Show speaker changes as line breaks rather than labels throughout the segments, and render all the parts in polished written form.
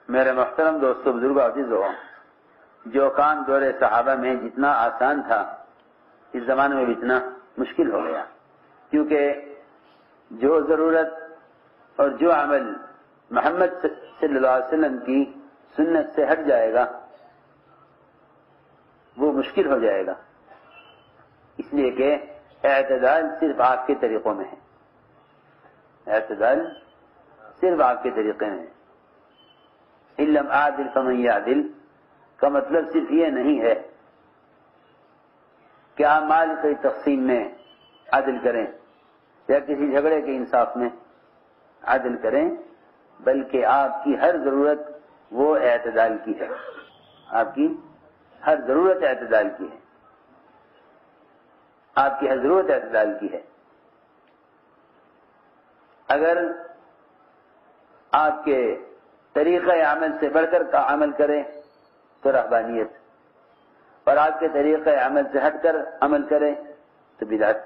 میرے محترم دوستوں، بزرگوں، عزیزوں، جو کام دور صحابہ میں جتنا آسان تھا اس زمانے میں بھی اتنا مشکل ہو گیا، کیونکہ جو ضرورت اور جو عمل محمد صلی اللہ علیہ وسلم کی سنت سے ہٹ جائے گا وہ مشکل ہو جائے گا، اس لیے کہ اعتدال صرف آپ کے طریقوں میں ہے، اعتدال صرف آپ کے طریقے میں ہے۔ علم عادل فمن یعدل کا مطلب صرف یہ نہیں ہے کہ آپ مال کی تقسیم میں عدل کریں یا کسی جھگڑے کے انصاف میں عدل کریں، بلکہ آپ کی ہر ضرورت وہ اعتدال کی ہے، آپ کی ہر ضرورت اعتدال کی ہے، آپ کی ہر ضرورت اعتدال کی ہے۔ اگر آپ کے طریقہ عمل سے بڑھ کر کا عمل کریں تو رہبانیت، اور آپ کے طریقہ عمل سے ہٹ کر عمل کریں تو بدعت،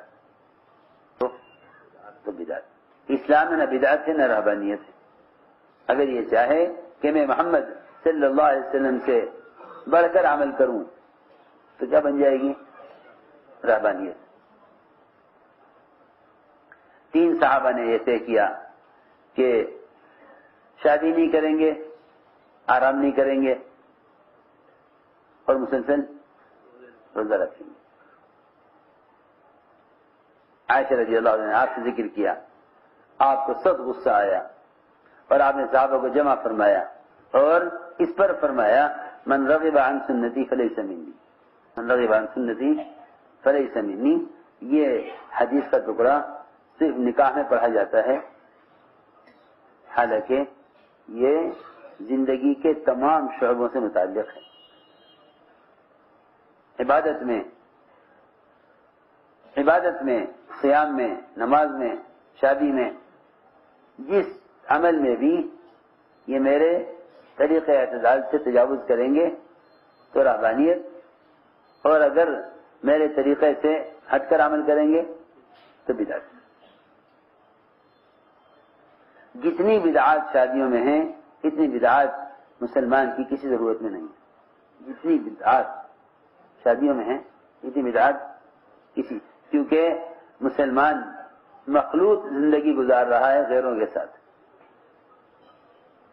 تو بدعت۔ اسلام میں نہ بدعت ہے نہ رہبانیت ہے۔ اگر یہ چاہے کہ میں محمد صلی اللہ علیہ وسلم سے بڑھ کر عمل کروں تو کیا بن جائے گی؟ رہبانیت۔ 3 صحابہ نے یہ طے کیا کہ شادی نہیں کریں گے، آرام نہیں کریں گے اور مسلسل روزہ رکھیں گے۔ عائشہ رضی اللہ عنہ نے آپ سے ذکر کیا، آپ کو سخت غصہ آیا اور آپ نے صحابہ کو جمع فرمایا اور اس پر فرمایا من رغب عن سنتی فلیس منی، من رغب عن سنتی فلیس منی۔ یہ حدیث کا ٹکڑا صرف نکاح میں پڑھا جاتا ہے، حالانکہ یہ زندگی کے تمام شعبوں سے متعلق ہے۔ عبادت میں، صیام میں، نماز میں، شادی میں، جس عمل میں بھی یہ میرے طریقہ اعتدال سے تجاوز کریں گے تو رہبانیت، اور اگر میرے طریقے سے ہٹ کر عمل کریں گے تو بدعت۔ جتنی بدعات شادیوں میں ہیں اتنی بدعات مسلمان کی کسی ضرورت میں نہیں ہے۔ جتنی بدعات شادیوں میں ہیں اتنی بدعات کسی، کیونکہ مسلمان مخلوط زندگی گزار رہا ہے غیروں کے ساتھ،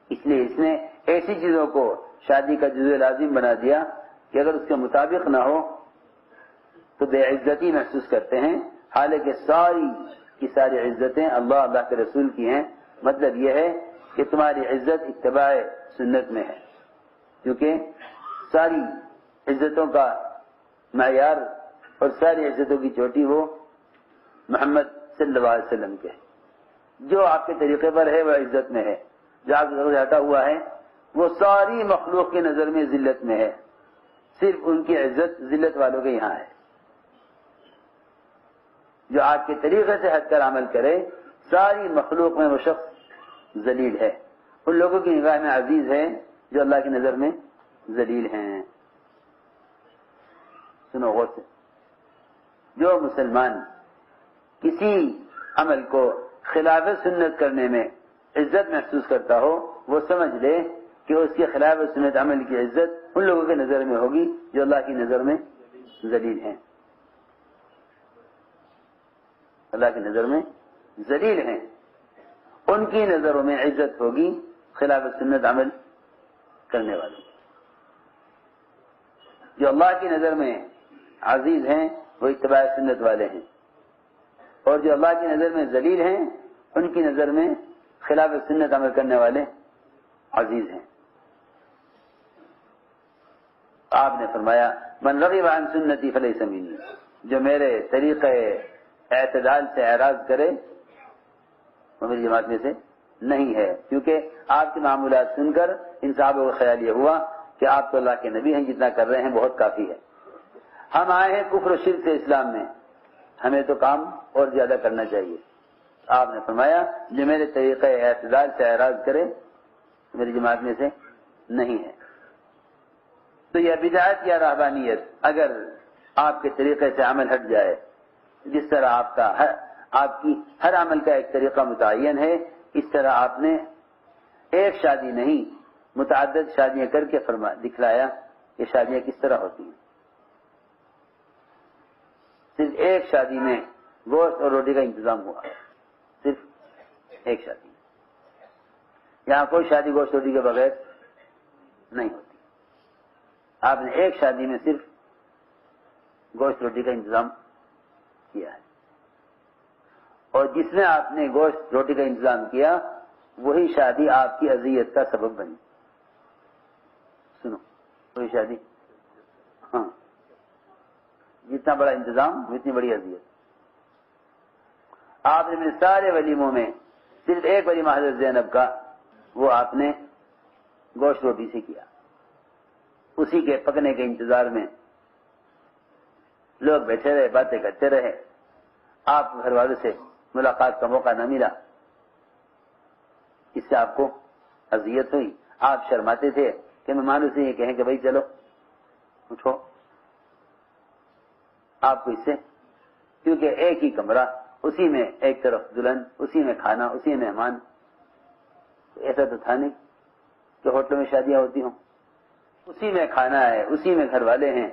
اس لیے اس نے ایسی چیزوں کو شادی کا جزء لازم بنا دیا کہ اگر اس کے مطابق نہ ہو تو بے عزتی محسوس کرتے ہیں، حالانکہ ساری کی ساری عزتیں اللہ کے رسول کی ہیں۔ مطلب یہ ہے کہ تمہاری عزت اتباع سنت میں ہے، کیونکہ ساری عزتوں کا معیار اور ساری عزتوں کی چوٹی وہ محمد صلی اللہ علیہ وسلم کے ہے۔ جو آپ کے طریقے پر ہے وہ عزت میں ہے، جو آپ سے ہٹا ہوا ہے وہ ساری مخلوق کی نظر میں ذلت میں ہے، صرف ان کی عزت ذلت والوں کے یہاں ہے۔ جو آپ کے طریقے سے ہٹ کر عمل کرے ساری مخلوق میں وہ شخص ذلیل ہے، ان لوگوں کی نگاہ میں عزیز ہے جو اللہ کی نظر میں ذلیل ہیں۔ سنو غور سے، جو مسلمان کسی عمل کو خلاف سنت کرنے میں عزت محسوس کرتا ہو وہ سمجھ لے کہ اس کے خلاف سنت عمل کی عزت ان لوگوں کے نظر میں ہوگی جو اللہ کی نظر میں ذلیل ہیں، اللہ کی نظر میں ذلیل ہیں، ان کی نظروں میں عزت ہوگی خلاف سنت عمل کرنے والوں۔ جو اللہ کی نظر میں عزیز ہیں وہ اتباع سنت والے ہیں، اور جو اللہ کی نظر میں ذلیل ہیں ان کی نظر میں خلاف سنت عمل کرنے والے عزیز ہیں۔ آپ نے فرمایا من رغب عن سنتی فلیس منی، جو میرے طریقہ اعتدال سے اعراض کرے وہ میری جماعت میں سے نہیں ہے، کیونکہ آپ کے معمولات سن کر ان صحابوں کا خیال یہ ہوا کہ آپ تو اللہ کے نبی ہیں، جتنا کر رہے ہیں بہت کافی ہے، ہم آئے ہیں کفر و شرک سے اسلام میں، ہمیں تو کام اور زیادہ کرنا چاہیے۔ آپ نے فرمایا جو میرے طریقہ اعتدال سے اعراض کرے میری جماعت میں سے نہیں ہے۔ تو یہ بدعت یا رہبانیت اگر آپ کے طریقے سے عمل ہٹ جائے، جس طرح آپ کی ہر عمل کا ایک طریقہ متعین ہے، اس طرح آپ نے ایک شادی نہیں متعدد شادیاں کر کے دکھلایا کہ شادیاں کس طرح ہوتی ہیں. صرف ایک شادی میں گوشت اور روٹی کا انتظام ہوا، صرف ایک شادی. یہاں کوئی شادی گوشت روٹی کے بغیر نہیں ہوتی. آپ نے ایک شادی میں صرف گوشت روٹی کا انتظام کیا ہے، اور جس میں آپ نے گوشت روٹی کا انتظام کیا وہی شادی آپ کی اذیت کا سبب بنی. سنو، وہی شادی، ہاں، جتنا بڑا انتظام اتنی بڑی اذیت. آپ نے اپنے سارے ولیموں میں صرف ایک ولیمہ حضرت زینب کا، وہ آپ نے گوشت روٹی سے کیا. اسی کے پکنے کے انتظار میں لوگ بیٹھے رہے، باتیں کرتے رہے. آپ گھر والوں سے ملاقات کا موقع نہ ملا، اس سے آپ کو اذیت ہوئی. آپ شرماتے تھے کہ مہمانوں سے یہ کہیں کہ بھائی چلو اٹھو. آپ کو اس سے، کیونکہ ایک ہی کمرہ، اسی میں ایک طرف دلہن، اسی میں کھانا، اسی میں مہمان. ایسا تو تھا نہیں کہ ہوٹلوں میں شادیاں ہوتی ہوں. اسی میں کھانا ہے، اسی میں گھر والے ہیں.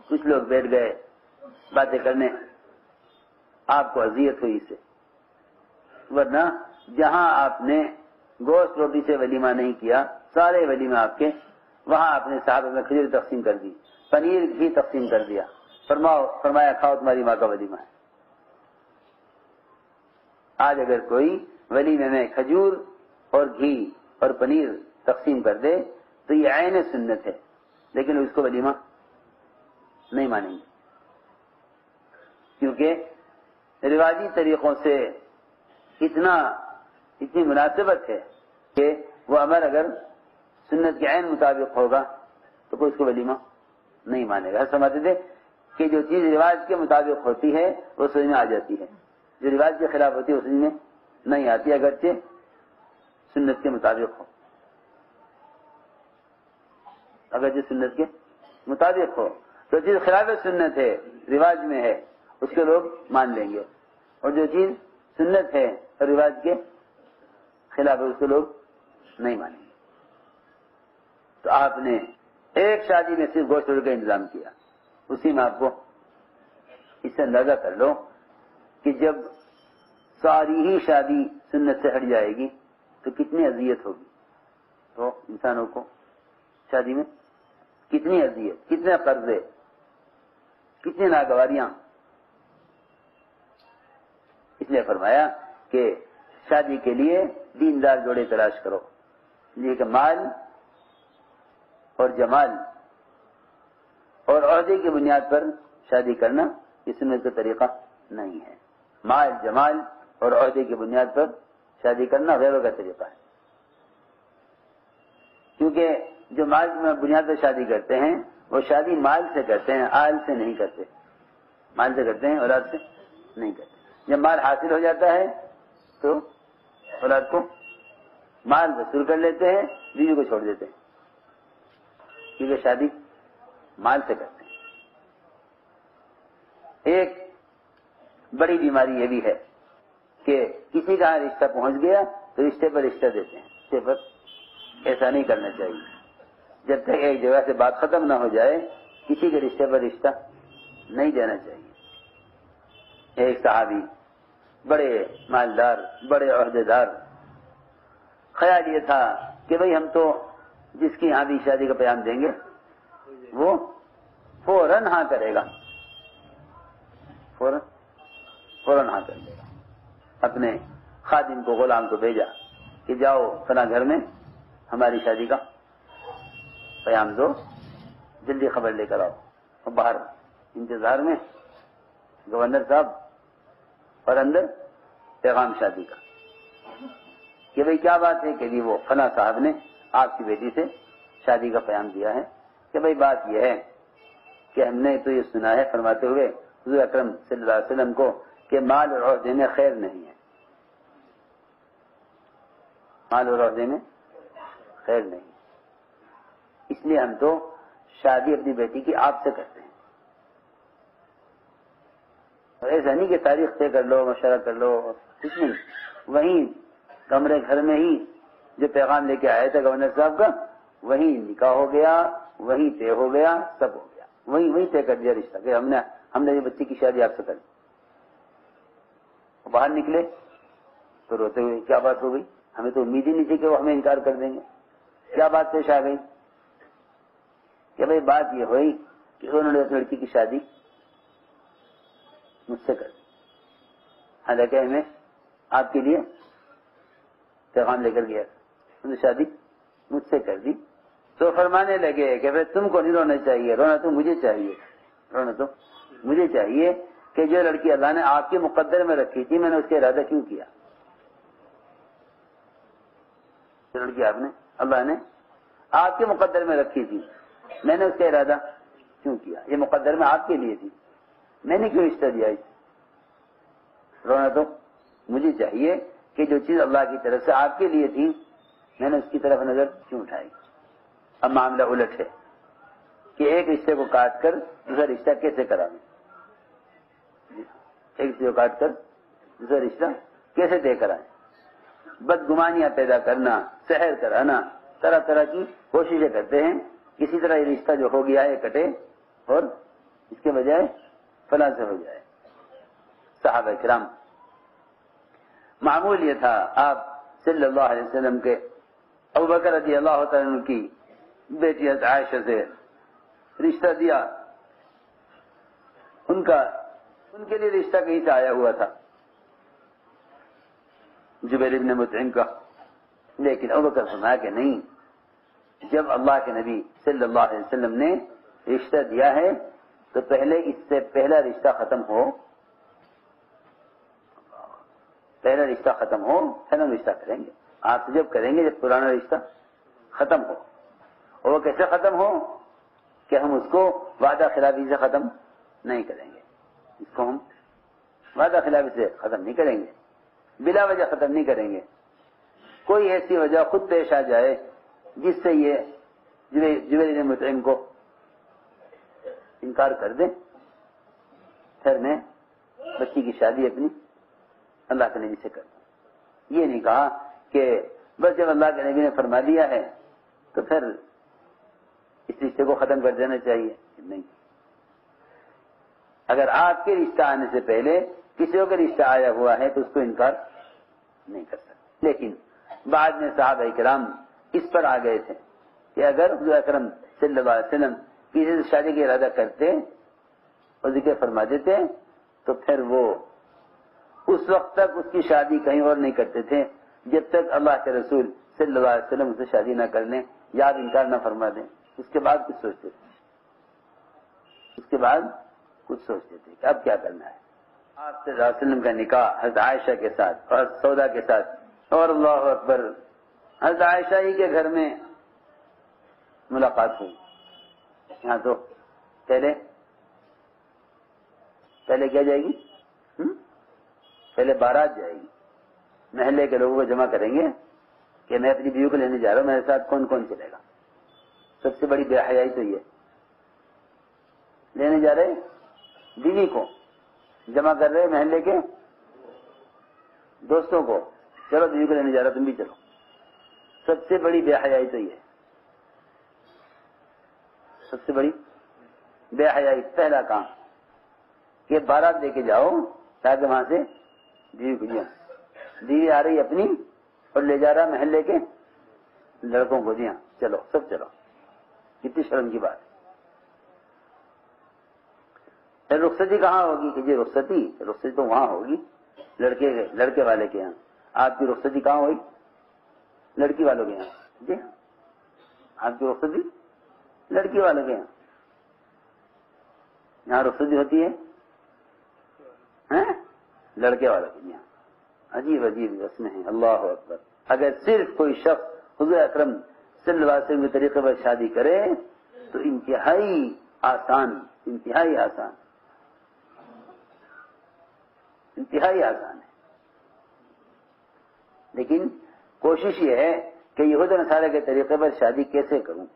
کچھ لوگ بیٹھ گئے باتیں کرنے، آپ کو اذیت ہوئی اس سے. ورنہ جہاں آپ نے گوشت روٹی سے ولیمہ نہیں کیا، سارے ولیمہ آپ کے، وہاں آپ نے صحابہ میں کھجور تقسیم کر دی، پنیر بھی تقسیم کر دیا. فرمایا کھاؤ تمہاری ماں کا ولیمہ ہے. آج اگر کوئی ولیمے میں کھجور اور گھی اور پنیر تقسیم کر دے تو یہ عین سنت ہے، لیکن اس کو ولیمہ نہیں مانیں گے، کیونکہ روایتی طریقوں سے اتنی مناسبت ہے کہ وہ امر اگر سنت کے عین مطابق ہوگا تو کوئی اس کو ولیمہ نہیں مانے گا. سمجھتے تھے کہ جو چیز رواج کے مطابق ہوتی ہے وہ سمجھ میں آ جاتی ہے، جو رواج کے خلاف ہوتی ہے وہ سمجھ میں نہیں آتی، اگرچہ سنت کے مطابق ہو. اگرچہ سنت کے مطابق ہو تو چیز خلاف سنت ہے، رواج میں ہے، اس کے لوگ مان لیں گے. اور جو چیز سنت ہے اور رواج کے خلاف ہے اس کو لوگ نہیں مانیں گے. تو آپ نے ایک شادی میں صرف گوشت روٹی کا انتظام کیا. اسی میں آپ کو اس سے اندازہ کر لو کہ جب ساری ہی شادی سنت سے ہٹ جائے گی تو کتنی اذیت ہوگی. تو انسانوں کو شادی میں کتنی اذیت، کتنے قرضے، کتنی ناگواریاں. اس لیے فرمایا کہ شادی کے لیے دیندار جوڑے تلاش کرو. یہ کہ مال اور جمال اور عہدے کی بنیاد پر شادی کرنا یہ سنت کا طریقہ نہیں ہے. مال، جمال اور عہدے کی بنیاد پر شادی کرنا غیروں کا طریقہ ہے. کیونکہ جو مال کی بنیاد پر شادی کرتے ہیں وہ شادی مال سے کرتے ہیں، آل سے نہیں کرتے. مال سے کرتے ہیں، اولاد سے نہیں کرتے. جب مال حاصل ہو جاتا ہے تو اولاد کو مال وصول کر لیتے ہیں، بیوی کو چھوڑ دیتے ہیں، کیونکہ شادی مال سے کرتے ہیں. ایک بڑی بیماری یہ بھی ہے کہ کسی کا رشتہ پہنچ گیا تو رشتے پر رشتہ دیتے ہیں. رشتے پر ایسا نہیں کرنا چاہیے. جب تک ایک جگہ سے بات ختم نہ ہو جائے کسی کے رشتے پر رشتہ نہیں دینا چاہیے. ایک صحابی بڑے مالدار، بڑے عہدے دار، خیال یہ تھا کہ بھئی ہم تو جس کی یہاں بھی شادی کا پیام دیں گے وہ فوراً ہاں کرے گا، فوراً ہاں کر دے گا. اپنے خادم کو، غلام کو بھیجا کہ جاؤ فلاں گھر میں ہماری شادی کا پیام دو، جلدی خبر لے کر آؤ. اور باہر انتظار میں گورنر صاحب اور اندر پیغام شادی کا کہ بھئی کیا بات ہے. کہ جی وہ فلاں صاحب نے آپ کی بیٹی سے شادی کا پیام دیا ہے. کہ بھئی بات یہ ہے کہ ہم نے تو یہ سنا ہے، فرماتے ہوئے حضور اکرم صلی اللہ علیہ وسلم کو، کہ مال اور عہدے میں خیر نہیں ہے. مال اور عہدے میں خیر نہیں، اس لیے ہم تو شادی اپنی بیٹی کی آپ سے کرتے ہیں. اور ایسا نہیں کہ تاریخ طے کر لو، مشورہ کر لو، کچھ نہیں. وہیں کمرے گھر میں ہی جو پیغام لے کے آیا تھا گورنر صاحب کا، وہی نکاح ہو گیا، وہی طے ہو گیا، سب ہو گیا، وہی طے کر دیا رشتہ کہ ہم نے یہ بچی کی شادی آپ سے کری۔ باہر نکلے تو روتے ہوئے کیا بات ہو گئی، ہمیں تو امید ہی نہیں تھی کہ وہ ہمیں انکار کر دیں گے، کیا بات پیش آ گئی؟ کہ بھائی بات یہ ہوئی کہ انہوں نے اس لڑکی کی شادی مجھ سے کر دی، حالانکہ ہمیں آپ کے لیے پیغام لے کر گیا، انہوں نے شادی مجھ سے کر دی۔ تو فرمانے لگے کہ بھائی تم کو نہیں رونا چاہیے، رونا تو مجھے چاہیے، رونا تو مجھے چاہیے کہ جو لڑکی اللہ نے آپ کے مقدر میں رکھی تھی میں نے اس کا ارادہ کیوں کیا؟ جو لڑکی اللہ نے آپ کے مقدر میں رکھی تھی میں نے اس کا ارادہ کیوں کیا؟ یہ مقدر میں آپ کے لیے تھی، میں نے کیوں رشتہ دیا؟ رونا تو مجھے چاہیے کہ جو چیز اللہ کی طرف سے آپ کے لیے تھی میں نے اس کی طرف نظر کیوں اٹھائی؟ اب معاملہ الٹ ہے کہ ایک رشتے کو کاٹ کر دوسرا رشتہ کیسے کرائیں، ایک رشتے کو کاٹ کر دوسرا رشتہ کیسے طے کرائیں؟ بدگمانیاں پیدا کرنا، سحر کرانا، طرح طرح کی کوششیں کرتے ہیں، کسی طرح یہ رشتہ جو ہو گیا ہے کٹے اور اس کے بجائے فلاں سے ہو جائے۔ صحابہ کرام معمول یہ تھا، آپ صلی اللہ علیہ وسلم کے ابوبکر رضی اللہ تعالیٰ عنہ کی بیٹی عائشہ سے رشتہ دیا، ان کے لیے رشتہ کہیں سے آیا ہوا تھا جبیر بن مطعم کا، لیکن ابوبکر فرمایا کہ نہیں، جب اللہ کے نبی صلی اللہ علیہ وسلم نے رشتہ دیا ہے تو پہلے اس سے پہلا رشتہ ختم ہو، پہلا رشتہ ختم ہو پھر ہم رشتہ کریں گے، آپ جب کریں گے جب پرانا رشتہ ختم ہو۔ اور وہ کیسے ختم ہو کہ ہم اس کو وعدہ خلافی سے ختم نہیں کریں گے، اس کو ہم وعدہ خلافی سے ختم نہیں کریں گے، بلا وجہ ختم نہیں کریں گے، کوئی ایسی وجہ خود پیش آ جائے جس سے یہ جبیر بن مطعم کو انکار کر دیں، پھر میں بچی کی شادی اپنی اللہ کے نبی سے کر دوں۔ یہ نہیں کہا کہ بس جب اللہ کے نبی نے فرما دیا ہے تو پھر اس رشتے کو ختم کر دینا چاہیے، نہیں۔ اگر آپ کے رشتہ آنے سے پہلے کسی اور کا رشتہ آیا ہوا ہے تو اس کو انکار نہیں کر سکتے، لیکن بعد میں صحابہ کرام اس پر آ گئے تھے کہ اگر حضور اکرم صلی اللہ علیہ وسلم کسی سے شادی کا ارادہ کرتے اور ذکر فرما دیتے تو پھر وہ اس وقت تک اس کی شادی کہیں اور نہیں کرتے تھے جب تک اللہ کے رسول صلی اللہ علیہ وسلم اسے شادی نہ کر لیں، یاد انکار نہ فرما دیں، اس کے بعد کچھ سوچتے تھے، اس کے بعد کچھ سوچتے تھے کہ اب کیا کرنا ہے۔ آپ صلی اللہ علیہ وسلم کا نکاح حضرت عائشہ کے ساتھ اور سودا کے ساتھ، اور اللہ اکبر حضرت عائشہ ہی کے گھر میں ملاقات ہوئی۔ یہاں تو پہلے کیا جائے گی؟ پہلے بارات جائے گی، محلے کے لوگوں کو جمع کریں گے کہ میں اپنی بیوی کو لینے جا رہا ہوں، میرے ساتھ کون کون چلے گا۔ سب سے بڑی بے حیائی تو یہ، لینے جا رہے بیوی کو، جمع کر رہے محلے کے دوستوں کو، چلو بیوی کو لینے جا رہا تم بھی چلو۔ سب سے بڑی بے حیائی تو یہ، سب سے بڑی بے حیائی، پہلا کام کہ بارات لے کے جاؤ تاکہ وہاں سے بیوی کو دیا، بیوی آ رہی اپنی اور لے جا رہا محلے کے لڑکوں کو، دیا چلو سب چلو، کتنی شرم کی بات۔ رخصتی کہاں ہوگی کہ جی رخصتی تو وہاں ہوگی لڑکے والے کے یہاں، آپ کی رخصتی کہاں ہوئی؟ لڑکی والوں کے یہاں، جی آپ کی رخصتی لڑکی والوں کے یہاں رخصتی ہوتی ہے لڑکے والوں کے یہاں۔ عجیب عجیب رسمیں ہیں، اللہ اکبر۔ اگر صرف کوئی شخص حضور اکرم صلی اللہ علیہ وسلم کے طریقے پر شادی کرے تو انتہائی آسان ہے، لیکن کوشش یہ ہے کہ یہود و نصارہ کے طریقے پر شادی کیسے کروں۔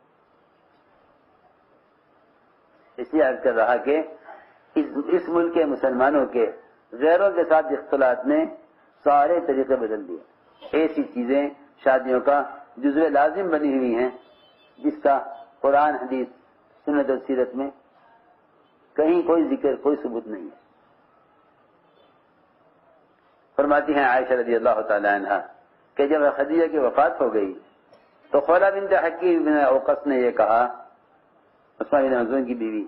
اس لیے عرض کر رہا کہ اس ملک کے مسلمانوں کے غیروں کے ساتھ اختلاط نے سارے طریقے بدل دیے، ایسی چیزیں شادیوں کا جزو لازم بنی ہوئی ہیں، جس کا قرآن حدیث سنت اور سیرت میں کہیں کوئی ذکر کوئی ثبوت نہیں ہے۔ فرماتی ہیں عائشہ رضی اللہ تعالی عنہا کہ جب خدیجہ کی وفات ہو گئی تو خولہ بنت حکیم بن اوقس نے یہ کہا، اسماء بن مظعون کی بیوی،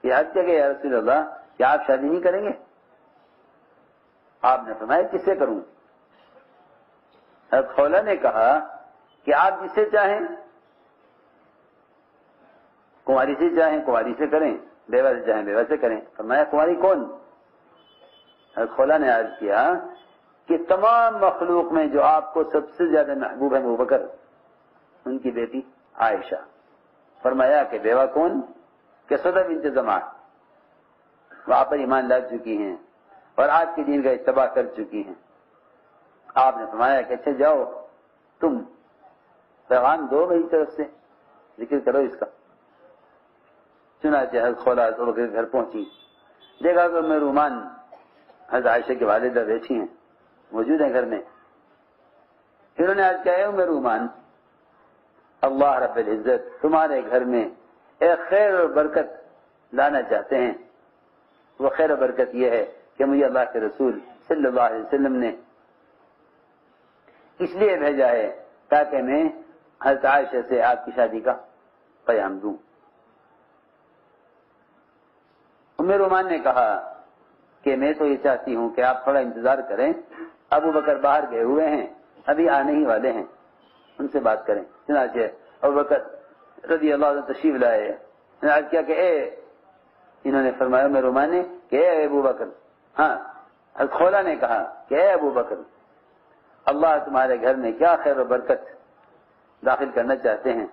یہ حد کہ یا رسول اللہ کیا آپ شادی نہیں کریں گے؟ آپ نے فرمایا کس سے کروں؟ حضرت خولہ نے کہا کہ آپ جس سے چاہیں، کنواری سے چاہیں کنواری سے کریں، بیوہ سے چاہیں بیوہ سے کریں۔ فرمایا کنواری کون؟ حضرت خولہ نے عرض کیا کہ تمام مخلوق میں جو آپ کو سب سے زیادہ محبوب ہے ابوبکر، ان کی بیٹی عائشہ۔ فرمایا کہ بیوہ کون؟ کہ سودہ بنت زمعہ، وہ آپ پر ایمان لا چکی ہیں اور آج کے دین کا اتباع کر چکی ہیں۔ آپ نے فرمایا کہ اچھا جاؤ تم پیغام دو میری طرف سے، ذکر کرو اس کا۔ چنانچہ حضرت خولہ ابوبکر کے گھر پہنچی، دیکھا کہ ام رومان حضرت عائشہ کی والدہ بیٹھی ہیں، موجود ہیں گھر میں۔ انہوں نے آج کہا ہے ام رومان، اللہ رب العزت تمہارے گھر میں ایک خیر اور برکت لانا چاہتے ہیں۔ وہ خیر و برکت یہ ہے کہ مجھے اللہ کے رسول صلی اللہ علیہ وسلم نے اس لیے بھیجا ہے تاکہ میں حضرت عائشہ سے آپ کی شادی کا پیغام دوں۔ ام رومان نے کہا کہ میں تو یہ چاہتی ہوں کہ آپ تھوڑا انتظار کریں، ابو بکر باہر گئے ہوئے ہیں، ابھی آنے ہی والے ہیں، ان سے بات کریں۔ چنانچہ ابو بکر رضی اللہ عنہ تشریف لائے، آج کیا کہ انہوں نے فرمایا ام رومان نے کہ اے ابو بکر، ہاں حضرت خولہ نے کہا کہ اے ابو بکر، اللہ تمہارے گھر میں کیا خیر و برکت داخل کرنا چاہتے ہیں۔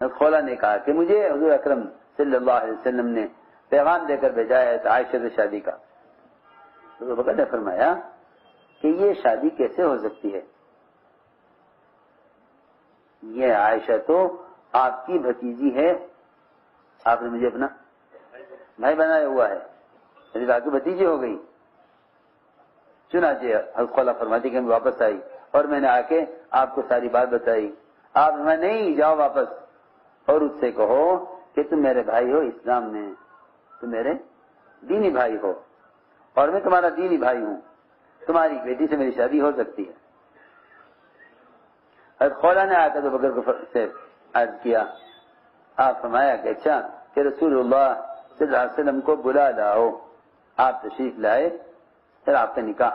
حضرت خولہ نے کہا کہ مجھے حضور اکرم صلی اللہ علیہ وسلم نے پیغام دے کر بھیجا ہے عائشہ سے شادی کا۔ تو ابو بکر نے فرمایا کہ یہ شادی کیسے ہو سکتی ہے؟ یہ عائشہ تو آپ کی بھتیجی ہے، آپ نے مجھے اپنا بھائی بنایا ہوا ہے، میری آپ کی بھتیجی ہو گئی۔ چنانچہ حضرت خولہ فرماتی کہ میں واپس آئی اور میں نے آ کے آپ کو ساری بات بتائی۔ آپ میں نہیں جاؤ واپس اور اس سے کہو کہ تم میرے بھائی ہو اسلام میں، تم میرے دینی بھائی ہو اور میں تمہارا دینی بھائی ہوں، تمہاری بیٹی سے میری شادی ہو سکتی ہے۔ حضرت خولہ نے آ کر ابو بکر سے عرض کیا، آپ فرمایا کہ اچھا کہ رسول اللہ صلی اللہ علیہ وسلم کو بلا لاؤ۔ آپ تشریف لائے، پھر آپ کا نکاح،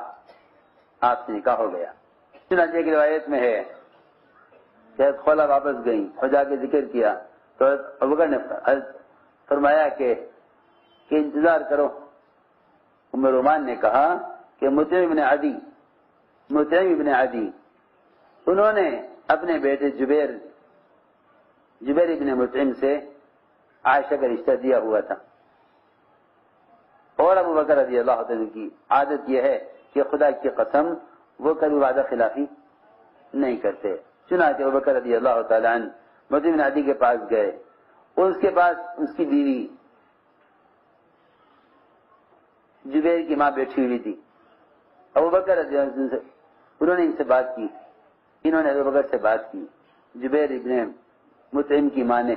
آپ سے نکاح ہو گیا۔ چنانچہ ایک روایت میں ہے کہ حضرت خولہ واپس گئیں اور جا کے ذکر کیا تو ابو بکر نے فرمایا کہ انتظار کرو۔ ام رومان نے کہا کہ مطعم ابن عدی انہوں نے اپنے بیٹے جبیر ابن مطعم سے عائشہ کا رشتہ دیا ہوا تھا، اور ابو بکر رضی اللہ عنہ کی عادت یہ ہے کہ خدا کی قسم وہ کبھی وعدہ خلافی نہیں کرتے۔ چنانچہ ابو بکر رضی اللہ تعالی عنہ مطعم بن عدی کے پاس گئے، اور اس کے پاس اس کی بیوی جبیر کی ماں بیٹھی ہوئی تھی۔ ابو بکر رضی اللہ عنہ انہوں نے ان سے بات کی، انہوں نے ابو بکر سے بات کی، جبیر ابن مطعم کی ماں نے،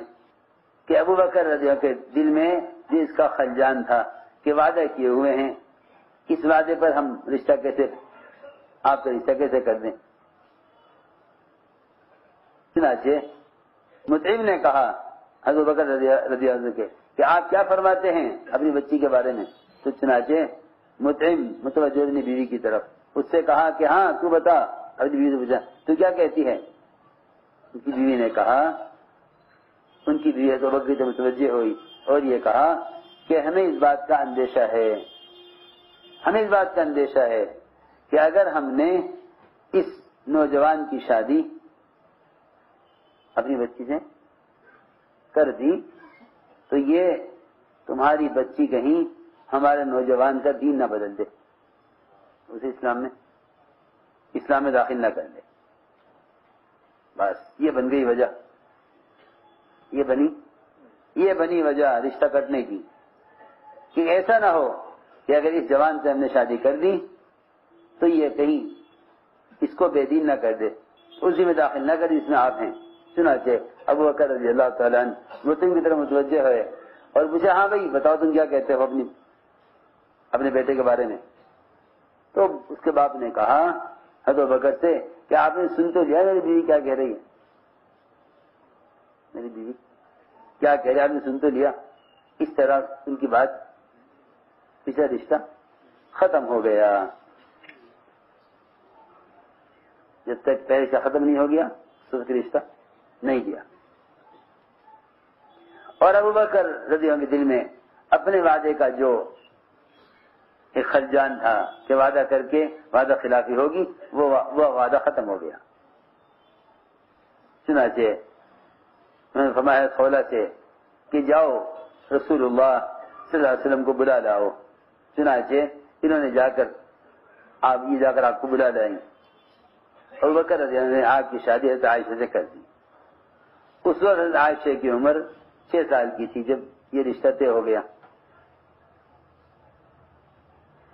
کہ ابو بکر رضی اللہ کے دل میں جس کا خلجان تھا کہ وعدہ کیے ہوئے ہیں، اس وعدے پر ہم رشتہ کیسے، آپ کا رشتہ کیسے کر دیں۔ چنانچہ مطعم نے کہا حضرت بکر رضی اللہ عنہ کے کہ آپ کیا فرماتے ہیں اپنی بچی کے بارے میں؟ تو چنانچہ مطعم متوجہ اپنی بیوی کی طرف، اس سے کہا کہ ہاں تو بتا، اپنی بیوی سے پوچھا تو کیا کہتی ہے؟ ان کی بیوی نے کہا، ان کی بیوی تو بکری سے متوجہ ہوئی اور یہ کہا کہ ہمیں اس بات کا اندیشہ ہے کہ اگر ہم نے اس نوجوان کی شادی اپنی بچی سے کر دی تو یہ تمہاری بچی کہیں ہمارے نوجوان کا دین نہ بدل دے، اسے اسلام میں داخل نہ کر دے۔ بس یہ بن گئی وجہ، یہ بنی وجہ رشتہ کٹنے کی، کہ ایسا نہ ہو کہ اگر اس جوان سے ہم نے شادی کر دی تو یہ کہیں اس کو بے دین نہ کر دے، اسی میں داخل نہ کر جس میں آپ ہیں۔ چنانچہ ابو بکر رضی اللہ تعالیٰ عنہ متن کی طرف متوجہ ہوئے اور پوچھا ہاں بھائی بتاؤ تم کیا کہتے ہو اپنے بیٹے کے بارے میں؟ تو اس کے باپ نے کہا حضرت ابو بکر سے کہ آپ نے سن تو لیا میری بیوی کیا کہہ رہی ہے، میری بیوی کیا کہہ رہی ہے، آپ نے سن تو لیا۔ اس طرح ان کی بات پچھلا رشتہ ختم ہو گیا۔ جب تک پہلے سے ختم نہیں ہو گیا تو رشتہ نہیں دیا۔ اور ابو بکر رضی اللہ عنہ کے دل میں اپنے وعدے کا جو ایک خلجان تھا کہ وعدہ کر کے وعدہ خلافی ہوگی، وہ وعدہ ختم ہو گیا۔ چنانچہ میں نے فرمایا خولہ سے کہ جاؤ رسول اللہ صلی اللہ علیہ وسلم کو بلا لاؤ۔ چنانچہ انہوں نے جا کر آپ کو بلا لائیں۔ ابو بکر رضی اللہ عنہ نے آپ کی شادی حضرت عائشہ سے کر دی۔ اس وقت حضرت عائشہ کی عمر 6 سال کی تھی جب یہ رشتہ طے ہو گیا۔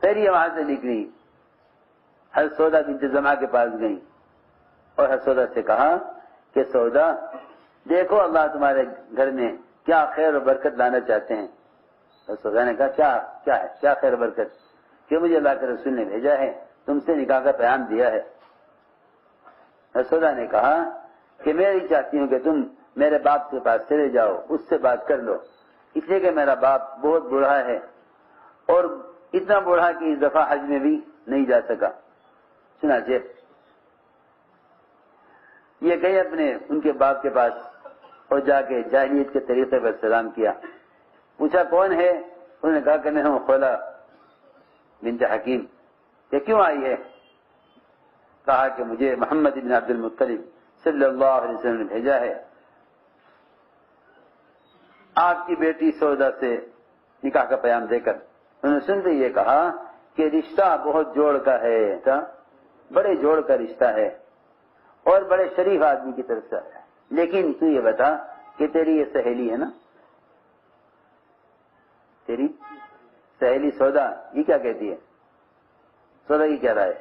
پھر یہ وہاں سے نکلی، حضرت سودا بنت زمعہ کے پاس گئی اور حضرت سودا سے کہا کہ سودا دیکھو اللہ تمہارے گھر میں کیا خیر و برکت لانا چاہتے ہیں۔ حضرت سودا نے کہا کیا خیر و برکت؟ کہ مجھے اللہ کے رسول نے بھیجا ہے، تم سے نکاح کا پیغام دیا ہے۔ حضرت سودا نے کہا کہ میں یہ چاہتی ہوں کہ تم میرے باپ کے پاس چلے جاؤ، اس سے بات کر لو، اس لیے کہ میرا باپ بہت بوڑھا ہے اور اتنا بوڑھا کہ اس دفعہ حج میں بھی نہیں جا سکا۔ چنانچہ یہ گئے ان کے باپ کے پاس اور جا کے جاہلیت کے طریقے پر سلام کیا۔ پوچھا کون ہے؟ انہوں نے کہا کہ میں ہوں خولہ بنت حکیم۔ کہ کیوں آئی ہے؟ کہا کہ مجھے محمد بن عبد المطلب صلی اللہ علیہ وسلم نے بھیجا ہے آپ کی بیٹی سودا سے نکاح کا پیام دے کر۔ انہوں نے سنتے یہ کہا کہ رشتہ بہت جوڑ کا ہے، بڑے جوڑ کا رشتہ ہے اور بڑے شریف آدمی کی طرف سے ہے، لیکن تو یہ بتا کہ تیری یہ سہیلی ہے نا، تیری سہیلی سودا، یہ کیا کہتی ہے؟ سودا کی کیا رائے؟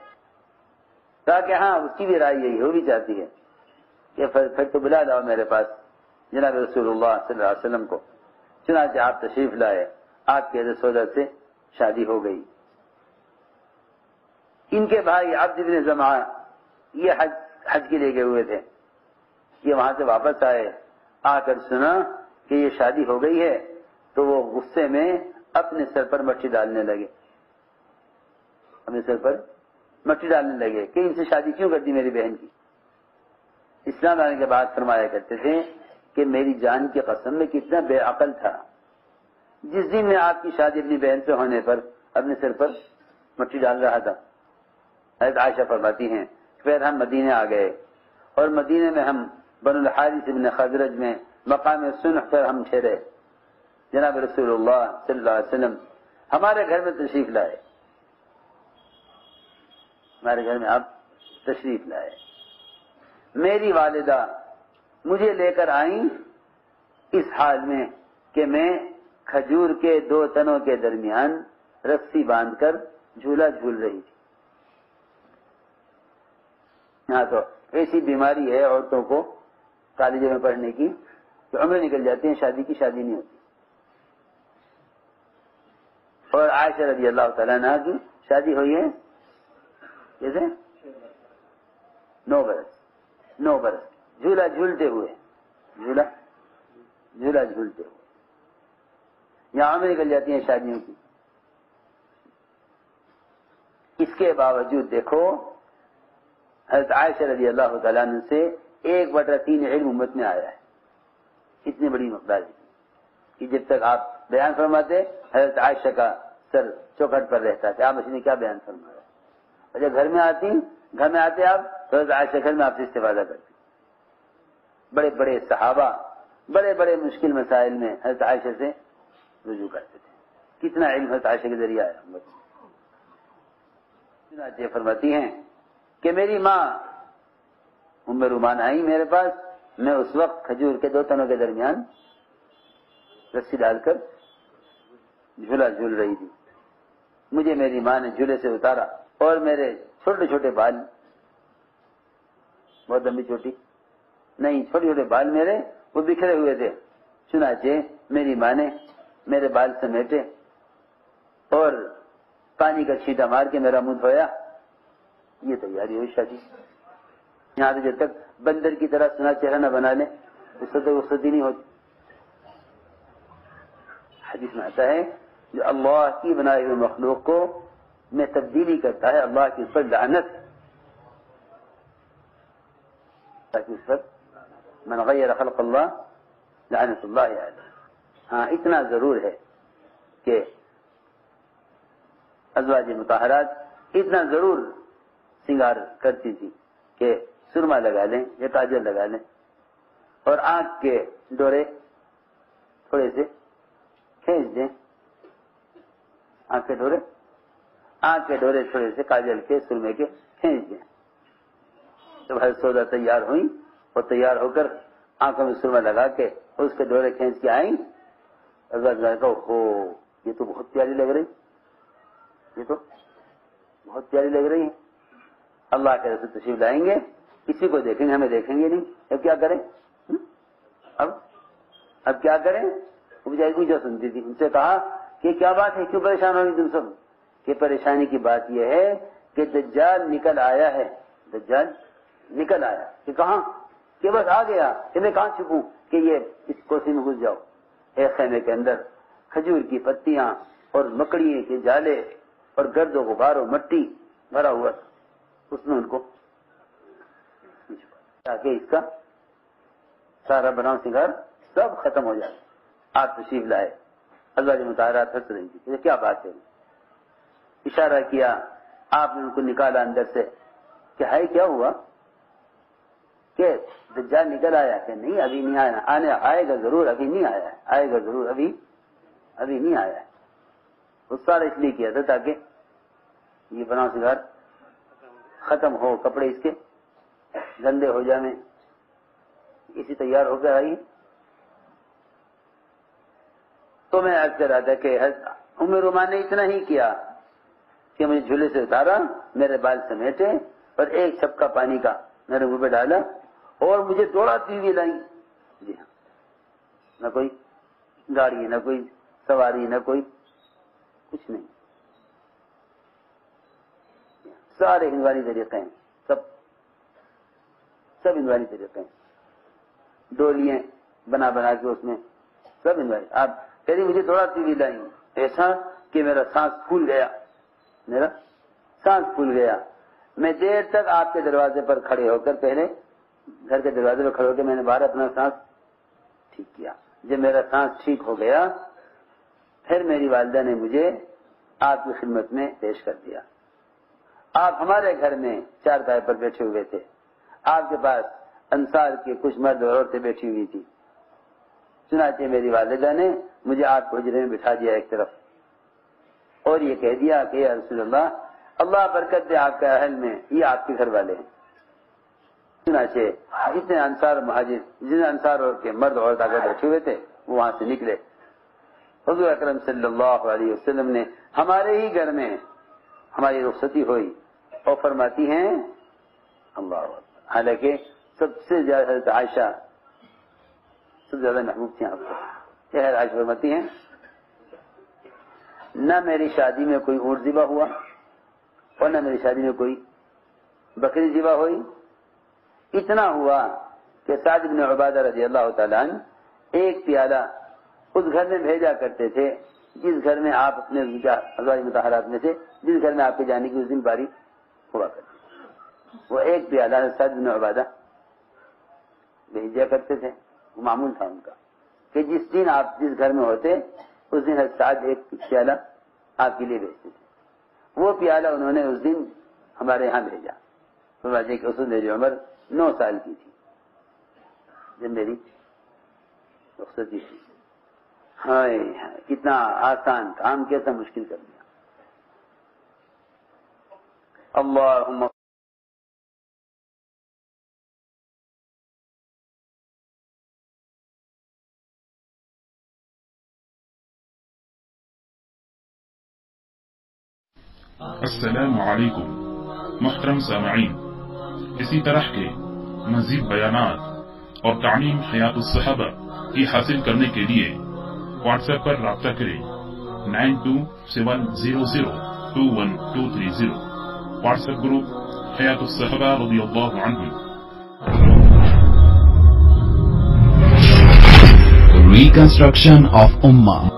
کہا کہ ہاں اس کی بھی رائے یہی، وہ بھی چاہتی ہے کہ پھر تو بلا لاؤ میرے پاس جناب رسول اللہ صلی اللہ علیہ وسلم کو۔ چنانچہ آپ تشریف لائے، آپ کے حضرت سودا سے شادی ہو گئی۔ ان کے بھائی عبد بن زمعہ یہ حج کے لیے گئے ہوئے تھے، یہ وہاں سے واپس آئے، آ کر سنا کہ یہ شادی ہو گئی ہے تو وہ غصے میں اپنے سر پر مٹی ڈالنے لگے، اپنے سر پر مٹی ڈالنے لگے کہ ان سے شادی کیوں کر دی میری بہن کی۔ اسلام آنے کے بعد فرمایا کرتے تھے کہ میری جان کی قسم میں کتنا بے عقل تھا، جس دن میں آپ کی شادی اپنی بہن سے ہونے پر اپنے سر پر مٹی ڈال رہا تھا۔ حضرت عائشہ فرماتی ہیں پھر ہم مدینے آ گئے اور مدینے میں ہم بنو الحارث بن خزرج میں مقام صلح پر ہم ٹھہرے۔ جناب رسول اللہ صلی اللہ علیہ وسلم ہمارے گھر میں تشریف لائے، ہمارے گھر میں آپ تشریف لائے۔ میری والدہ مجھے لے کر آئیں اس حال میں کہ میں کھجور کے 2 تنوں کے درمیان رسی باندھ کر جھولا جھول رہی تھی۔ ہاں تو ایسی بیماری ہے عورتوں کو کالجوں میں پڑھنے کی کہ عمریں نکل جاتی ہیں، شادی کی شادی نہیں ہوتی۔ اور عائشہ رضی اللہ تعالیٰ عنہا کی شادی ہوئی ہے جیسے 9 برس جھولا جھولتے ہوئے، جھولا جھولتے ہوئے یہاں عمریں نکل جاتی ہیں شادیوں کی۔ اس کے باوجود دیکھو حضرت عائشہ رضی اللہ تعالیٰ عنہ سے 1/3 علم امت میں آیا ہے، اتنی بڑی مقدار ہے کہ جب تک آپ بیان فرماتے حضرت عائشہ کا سر چوکھٹ پر رہتا کہ آپ اس نے کیا بیان فرما رہے، اور جب گھر میں آتے آپ تو حضرت عائشہ گھر میں آپ سے استفادہ کرتے۔ بڑے بڑے صحابہ بڑے بڑے مشکل مسائل میں حضرت عائشہ سے رجوع کرتے تھے، کتنا علم حضرت عائشہ کے ذریعے آیا امت میں۔ چنانچہ فرماتی ہیں کہ میری ماں ام رومان آئی میرے پاس، میں اس وقت کھجور کے 2 تنوں کے درمیان رسی ڈال کر جھولا جھول رہی تھی۔ مجھے میری ماں نے جھولے سے اتارا اور میرے چھوٹے چھوٹے بال بہت لمبی چوٹی نہیں، چھوٹے چھوٹے بال میرے وہ بکھرے ہوئے تھے، چنانچہ میری ماں نے میرے بال سمیٹے اور پانی کا چھینٹا مار کے میرا منہ دھویا. یہ تیاری ہوئی شادی. یہاں سے جب تک بندر کی طرح سنا چہرہ نہ بنا لے اس سے تو رخصتی نہیں ہوتی. حدیث میں آتا ہے جو اللہ کی بنائی ہوئی مخلوق کو میں تبدیلی کرتا ہے اللہ کی اس پر لعنت، تاکہ اس پر من غیر خلق اللہ لعنت اللہ علیہ. ہاں اتنا ضرور ہے کہ ازواج مطہرات اتنا ضرور سنگار کرتی تھی کہ سرما لگا لیں یا کاجل لگا لیں اور آنکھ کے ڈورے تھوڑے سے کھینچ دیں، آنکھ کے ڈورے تھوڑے سے کاجل کے سرمے کے کھینچ دیں. جب ہر سودا تیار ہوئی اور تیار ہو کر آنکھوں میں سرما لگا کے اس کے ڈورے کھینچ کے آئیں، ہو یہ تو بہت پیاری لگ رہی، یہ تو بہت پیاری لگ رہی ہے. اللہ کے رسول تشریف لائیں گے، کسی کو دیکھیں گے، ہمیں دیکھیں گے نہیں. اب کیا کریں؟ اب کیا کریں؟ وہ بیچاری جو سنتی تھی ان سے کہا کہ کیا بات ہے، کیوں پریشان ہوگی تم سب؟ کہ پریشانی کی بات یہ ہے کہ دجال نکل آیا ہے. دجال نکل آیا کہ کہاں؟ کہ بس آ گیا. کہ میں کہاں چھپوں؟ کہ یہ اس کوسی میں گھس جاؤ. ایک خیمے کے اندر کھجور کی پتیاں اور مکڑی کے جالے اور گرد و غبار و مٹی بھرا ہوا، اس میں ان کو تاکہ اس کا سارا بناؤ سنگار سب ختم ہو جائے. آپ تشریف لائے، ازواج مطہرات ہنس رہی تھی. یہ کیا بات ہے؟ اشارہ کیا، آپ نے ان کو نکالا اندر سے کہ ہے کیا ہوا؟ کہ دجال نکل آیا؟ کہ نہیں ابھی نہیں آیا، آئے گا ضرور، ابھی نہیں آیا ہے، آئے گا ضرور، ابھی نہیں آیا ہے. وہ سارا اس لیے کیا تھا تاکہ یہ بناؤ سنگار ختم ہو، کپڑے اس کے گندے ہو جائیں. اسی تیار ہو کر آئی. تو میں عرض کر رہا تھا کہ ام رومان نے اتنا ہی کیا کہ مجھے جھولے سے اتارا، میرے بال سمیٹے اور ایک چھپکا پانی کا میرے منہ پہ ڈالا اور مجھے دوڑاتی ہوئی لائی. جی ہاں، نہ کوئی گاڑی، نہ کوئی سواری، نہ کوئی کچھ نہیں. سارے ہندوانی طریقے ہیں، سب ہندوانی طریقے ہیں. ڈولیاں بنا کے اس میں سب ہندوانی. آپ کہہ رہی مجھے دوڑاتی ہوئی لائی، ایسا کہ میرا سانس پھول گیا. میں دیر تک آپ کے دروازے پر کھڑے ہو کر، پہلے گھر کے دروازے پر کھڑے ہو کے میں نے باہر اپنا سانس ٹھیک کیا. جب میرا سانس ٹھیک ہو گیا پھر میری والدہ نے مجھے آپ کی خدمت میں پیش کر دیا. آپ ہمارے گھر میں چارپائی پر بیٹھے ہوئے تھے، آپ کے پاس انصار کے کچھ مرد اور عورتیں بیٹھی ہوئی تھی. چنانچہ میری والدہ نے مجھے آپ کو حجرے میں بٹھا دیا ایک طرف اور یہ کہہ دیا کہ یا رسول اللہ برکت دے آپ کے اہل میں، یہ آپ کے گھر والے ہیں. چنانچہ جتنے انصار مہاجر، جن انصار اور کے مرد عورت آگے بیٹھے ہوئے تھے وہ وہاں سے نکلے. حضور اکرم صلی اللہ علیہ وسلم نے ہمارے ہی گھر میں ہماری رخصتی ہوئی اور فرماتی ہیں اللہ اکبر. حالانکہ سب سے زیادہ حضرت عائشہ سب سے زیادہ محبوب تھی آپ کو. عائشہ فرماتی ہیں نہ میری شادی میں کوئی اونٹ ذبح ہوا اور نہ میری شادی میں کوئی بکری ذبح ہوئی. اتنا ہوا کہ سعد بن عبادہ رضی اللہ تعالیٰ عنہ ایک پیالہ اس گھر میں بھیجا کرتے تھے جس گھر میں آپ اپنے ازواج مطہرات میں سے جس گھر میں آپ کے جانے کی اس دن باری ہوا کرتے تھے. وہ ایک پیالہ سعد بن عبادہ بھیجا کرتے تھے. وہ معمول تھا ان کا کہ جس دن آپ جس گھر میں ہوتے اس دن سعد ایک پیالہ آپ کے لیے بھیجتے تھے. وہ پیالہ انہوں نے اس دن ہمارے یہاں بھیجا. کہ اس دن میری عمر 9 سال کی تھی جب میری رخصتی تھی. ہائے کتنا آسان کام، کیسا مشکل کر دیا. اللہم
السلام علیکم محترم سامعین. اسی طرح کے مزید بیانات اور تعلیم حیات الصحابہ کی حاصل کرنے کے لیے واٹس ایپ پر رابطہ کریں 9270021230 واٹس ایپ گروپ حیات الصحابہ رضی اللہ عنہم.
Reconstruction of Ummah.